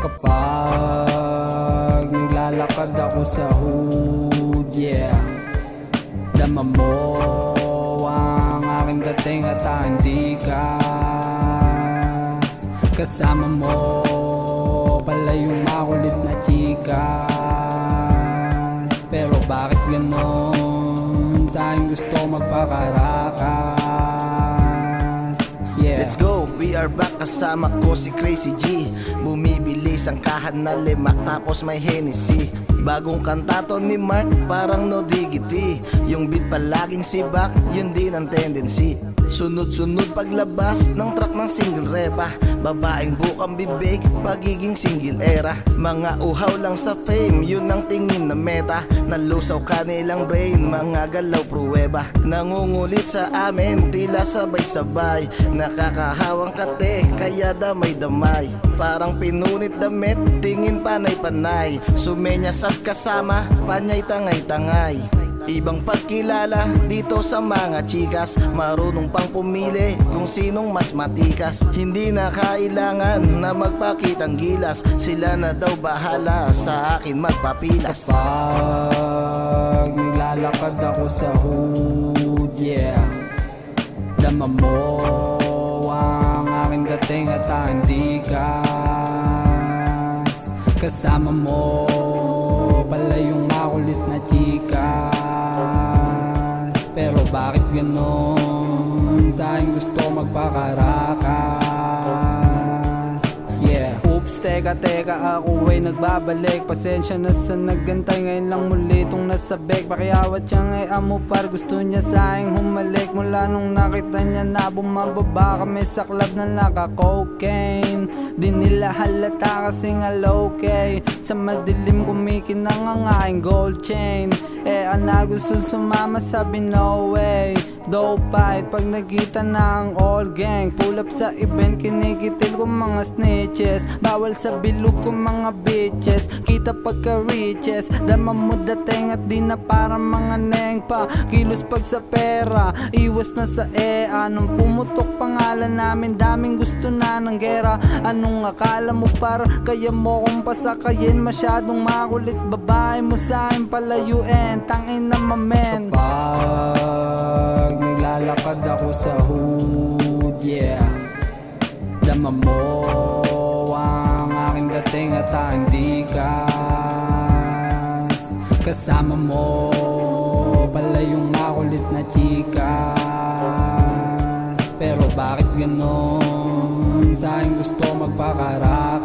Kapag naglalakad ako sa hood, yeah, dama mo ang aking dating at antikas. Kasama mo pala yung makulit na chikas. Pero bakit ganon? Sa'kin gusto magpakarakas. Yeah. Let's go, we are back, kasama ko si Crazy G. Bumibilis ang kahan na limak tapos may Hennessy. Bagong kanta to ni Mark, parang no diggity. Yung beat palaging sibak, yun din ang tendency. Sunod-sunod paglabas ng track ng single repa. Babaeng bukang bibig, pagiging single era. Mga uhaw lang sa fame, yun ang tingin na meta. Nalusaw kanilang brain, mga galaw pruweba. Nangungulit sa amin, tila sabay-sabay. Nakakahawang kate, kaya damay-damay. Parang pinunit damit, tingin panay-panay. Sumenyas at kasama, panyay tangay-tangay. Ibang pagkilala dito sa mga chikas. Marunong pang pumili kung sinong mas matikas. Hindi na kailangan na magpakitang gilas. Sila na daw bahala sa akin magpapilas. Kapag naglalakad ako sa hood, yeah, dama mo ang aking dating at antikas. Kasama mo pala yung makulit na chikas. Pero bakit ganon? Sa'kin gusto magpakarakas. Yeah. Oops, teka, ako ay nagbabalik. Pasensya na sa nagantay, ngayon lang muli itong nasa bag. Pakiawat siya ngay amo par, gusto niya sa'king humalik. Mula nung nakita niya na bumababa kami sa club na naka-cocaine. Di nila halata kasing alokay. Sa madilim kumikinang ang aking gold chain. Ana gusto sumama, sabi no way. Dope fight pag nakita na ang all gang. Pull up sa event, kinikitil ko mga snitches. Bawal sa bilog ko mga bitches. Kita pagka riches, dama mo dating at di na para mga neng pa. Kilos pag sa pera, iwas na sa nung pumutok pangalan namin, daming gusto na ng gera. Anong akala mo par, kaya mo kong pasakayin. Masyadong makulit, babae mo sa'kin palayuin. Tangin na mamen. Kapag naglalakad ako sa hood, yeah, dama mo ang aking dating at antikas. Kasama mo pala yung makulit na chikas. Pero bakit ganon? Sa'kin gusto magpakarakas.